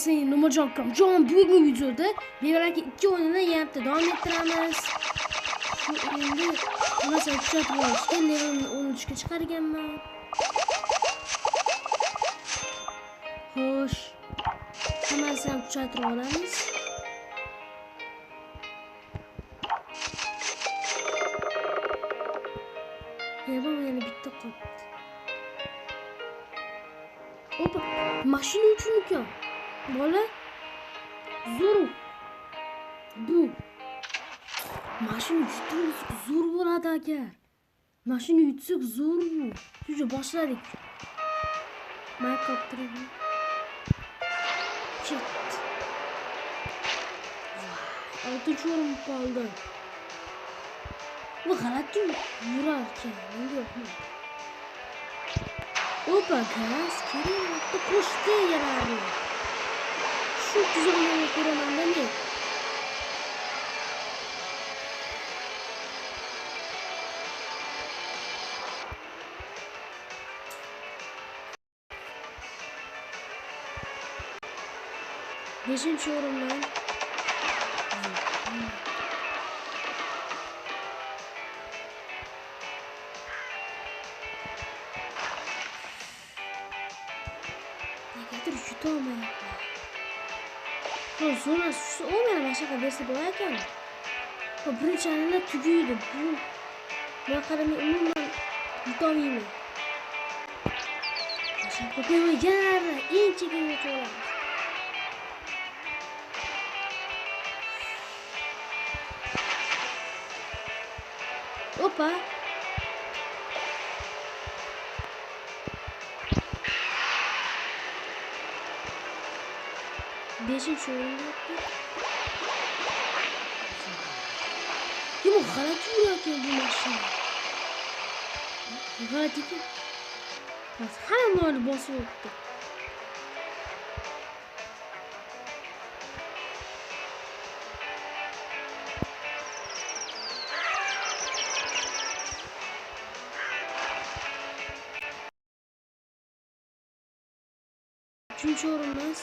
Sen Nurjon Kamjon bugungi videoda Bevaraki 2 o'yinini yapti davom ettiramiz. Shu o'yinda masalan kuchaytirib olishga levelni 13 ga chiqarganman. Xo'sh. Hammasini kuchaytirib olamiz. Yana bitta qoldi. Opa, mashina uchun ekan. Bola zo'r. Bu mashina yutsak zo'r bo'ladi agar. Mashina yutsak zo'r bu. Shuncha boshladik. Minecraft Chet. Oltinchi o'rin qoldi. Bu g'alati yurar ekan. Menga yoqmaydi. Opa, gaz kerakli qo'shdi yararli. Shu tuzilmani ko'raman-da men. Beshinchi o'rindan yutolmayapman. Sonra olmayan başka bersa bo'lar ekan. Bu birinchi anlar tugaydi. Bu qaramay umuman yutolmayman. Mashina ko'payib yana eng chekkaga olamiz. Opa. Beshinchi o'rinda. Bu g'alati yurarkan bu mashina. G'alati ekan. Hammani bosib o'tdi. Uchinchi o'rinimiz.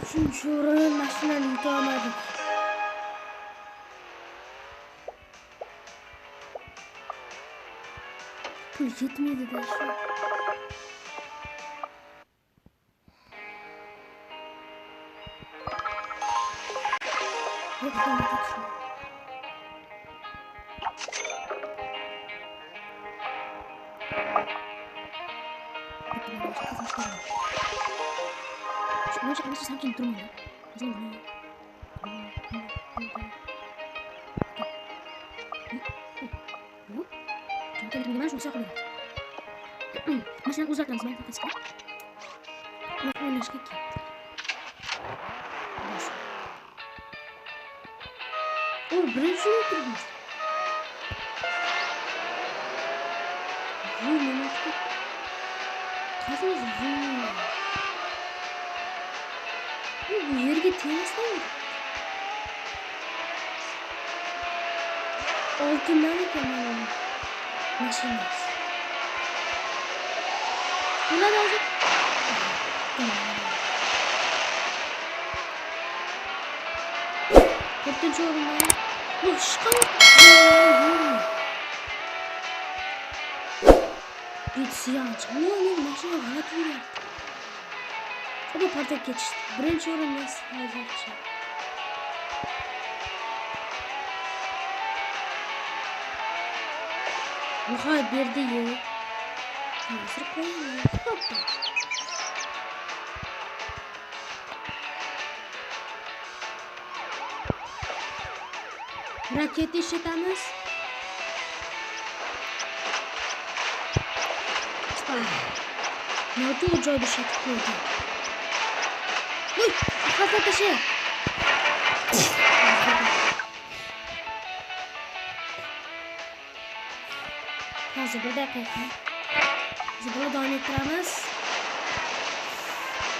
Üçüncü o'rin mashinani yutolmadik. Pul yetmedi de shu. Może jeszcze całkiem trudno. Nie masz usiadł. Masz na górze tam zmian to jest. No nie szkiki. O, bręczy trudno. Nie masz. To jest bu yerga tegmasdan oltindan ekan mana mashina. Ular hozir to'rtinchi o'rinda bu chiqadi. Bitsiyanch. Nima mashina g'alati yuradi. Bu parta geçti. Birinchi o'rinimiz hozircha. Nihoyat berdi-yu. Hozir qo'yamiz. Hoppa. Raketa ishlatamiz. Noto'g'ri joyda ishlatib qo'ydi. Hadi taşı. Hazır bir dakika. Biz buni davom ettiramiz.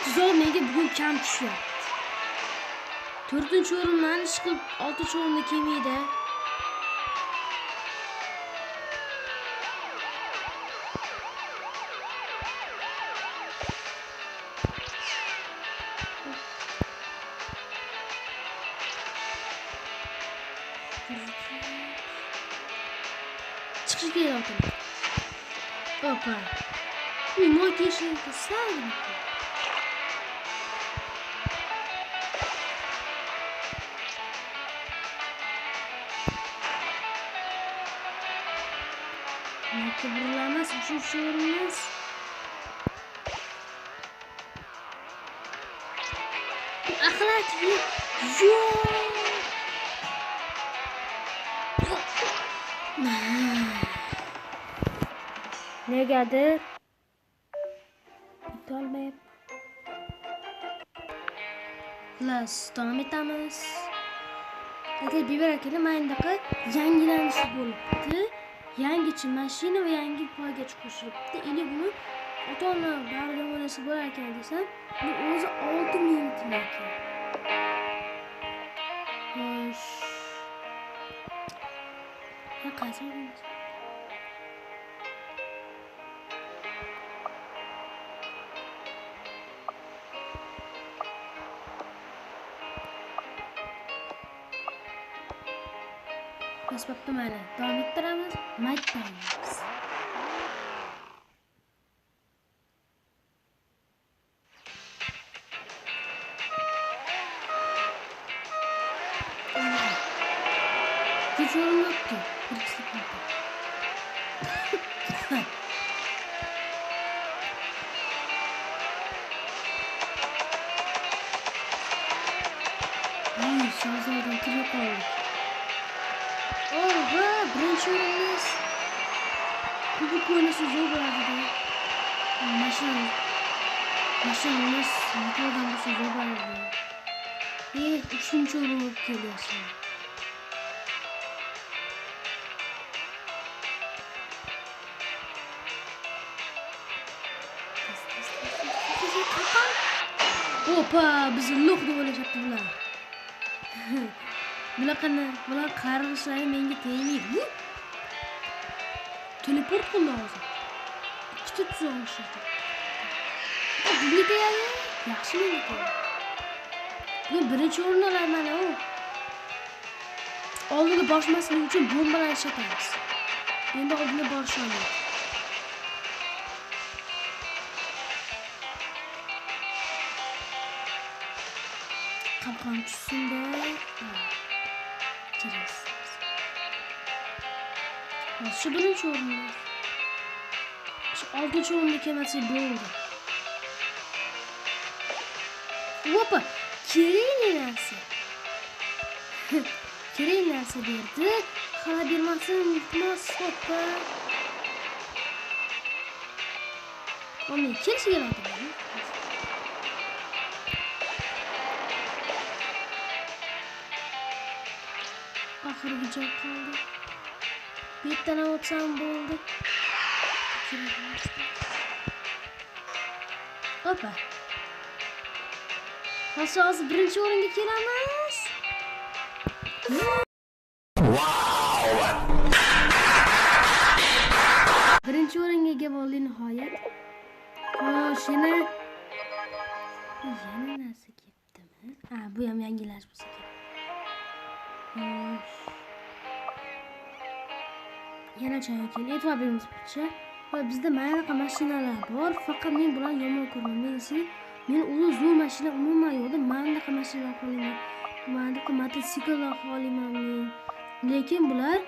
Tuzoq menga bugun kam tushyapti. 4-o'rindan chiqib 6-o'ringa kelmaydi. Çıkış değil ortada. Hoppa. Bir mod yeşil kısar mı? Belki buralarmaz, üçüncü olmaz. Akıllar gibi. Yok. Negadir? İptal map. Plus devam etamiz. Hadi bir barakeli mayndaqi yangilanishi bo'libdi. Yangicha mashina va yangi poygaч qo'shilibdi. Endi buni ota-ona barga o'ynasa bo'lar ekan desam, bu o'zi 6 minut ekan. Xo'sh. Ya qaysi o'yinimiz? Asbabda mana davom ettiramiz. Maytamiz. Hiç olmadı. Bir sıkıntı. Ay, şarjlardan kilo kaldı. Oha, birinchi o'rinimiz. Kubok o'ynasa zo'r bo'ladi. Mashinamiz motordan bo'lsa zo'r bo'ladi. 3-chi o'rin bo'lib kelyapsan. Hoppa, bizni lo'q deb o'ylashapti bular. Bular qarg'ishlari menga tegmaydi. Teleport qildi hozir. Ikkita tuzoq ishlatdi. Bunga tegadi. Yaxshi menga tegadi. Men birinchi o'rinni olaman u. Oldinga boshmaslik uchun bombalar ishlatamiz. Endi oldinga borishamiz. Qamqon tushsinda. Şu birinchi o'rinda. Şu 6-chi o'ringa kelmasak bo'ldi. Hoppa, kerak narsa. Kerak narsa berdi. Xala bermasin, iltimos, hoppa. Ona kelsa keladi. Oxirgi joy qoldi. Bittadan o'tsam bo'ldi. Hoppa. Hozir birinchi o'ringa kelamiz. Birinchi o'ringa ega bo'ldi nihoyat. Xo'sh, yana narsa ketdimi? Ha, bu ham yangilash bo'lsa kerak. Xo'sh. Yana chayakil, e'tibor beramiz bo'yicha. Va bizda mana mashinalar bor, faqat men bularni yomon ko'raman. Men o'zi zo'r mashina umuman yo'q. Mana mashinalar qo'layman. Mana mototsikllar qo'layman men. Lekin bular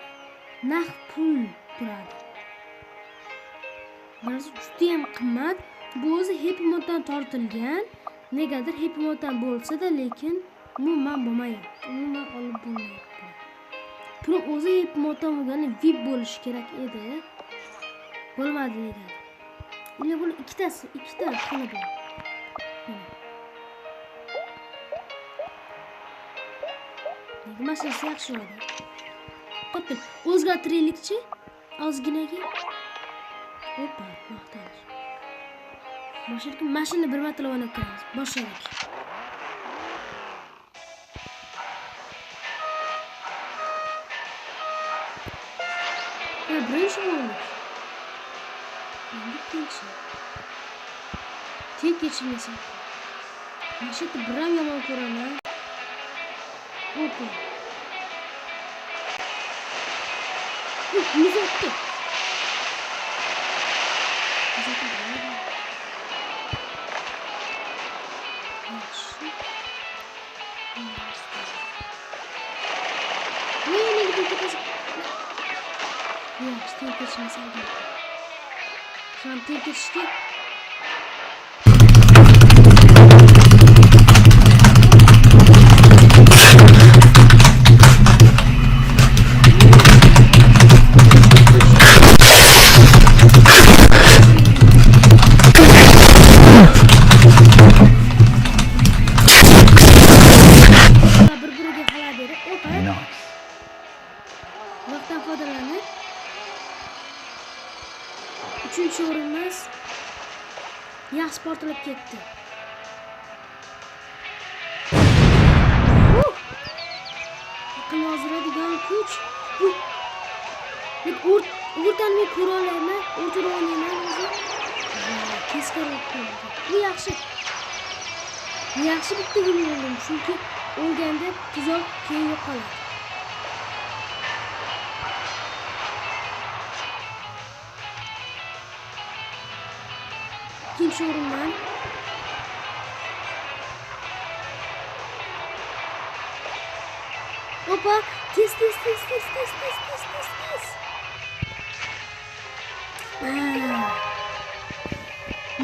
naqd pul turadi. Bular juda ham qimmat. Bu o'zi Happy Moddan tortilgan. Negadir Happy Moddan bo'lsa-da, lekin umuman bo'lmayapti. Umuman olib bo'lmayapti. Buni o'zi Happy Moddan bo'lgani VIP bo'lishi kerak edi. Bo'lmadi degan. Endi buni ikkita xili bor. Nega masalasi yaxshi edi. Qo'pil, o'zgartiraylikchi ozginaga. Hoppa, maqtanish. Boshqa mashina bir marta o'ynab ko'ramiz. Boshladik. Birinchi o'yinlik. Endi ikkinchi. Tek geçilmesi. Mashina biram yomon ko'raman. Hoppa. Uzatdi. Tek geçmesi lazım. Şu an tek geçti. Vaqtdan foydalanib uchinchi o'rinimiz yaxshi portlab ketdi. Aql ozdiradigan kuch. O'rtanni ko'ra olaman, o'rtada o'ynayman o'zi. Teskari o'tdi. Bu yaxshi. Yaxshi bitta o'ynadim, chunki o'lganda tuzoq keyin yo'qoladi. İkinci yorumdan hoppa tez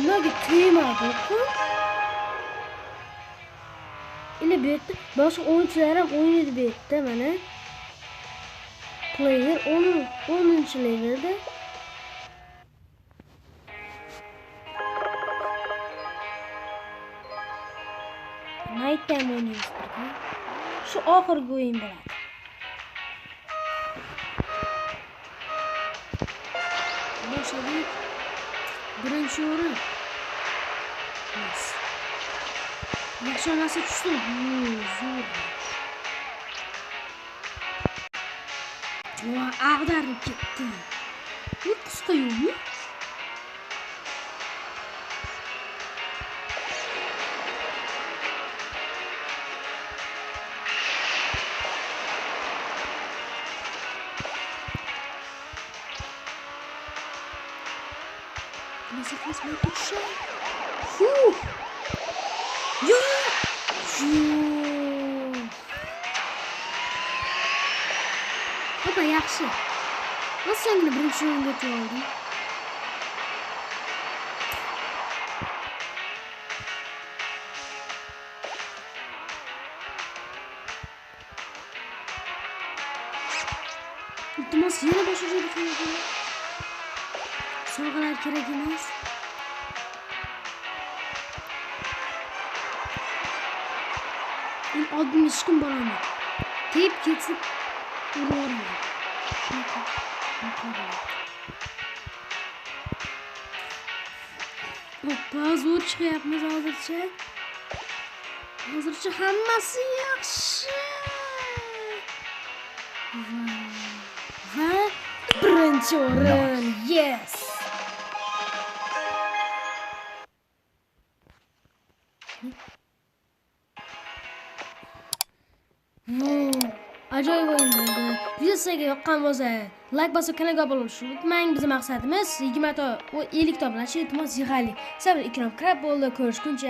Nagi tema bakın ile birlikte başka oyuncular ham o'ynaydi bu yerda mana player 10 levelda Night time oynuyoruz burada. Şu oxirgi o'yin bo'ladi. Boshladik. Birinchi o'rin. Yaxshi narsa tushdi. Zo'r. Voy, ag'darib ketdi. Bu qisqa yo'lmi? Nasıl kesmeyi uçuşa? Fuh! Ya! Baba yaxshi. Nasıl yine birinchi o'ringa o'tib oldim? İltimas yana boshlaydi qanaqa? Sovg'alar kerak emas. Men oldinga hech kim boraman. Tep ketsa uraverman. Hoppa, zo'r chiqyapmiz hozircha. Hozircha hammasi yaxshi. Va birinchi o'rin. Yes. Ajoyib o'yin bo'ldi. Video sizga yoqqan bo'lsa, like bosib kanalga obuna bo'lishni unutmang. Bizning maqsadimiz 20 ta 50 ta bilan iltimos yig'aylik. Sizlar ikrom kirib bo'ldi. Ko'rishguncha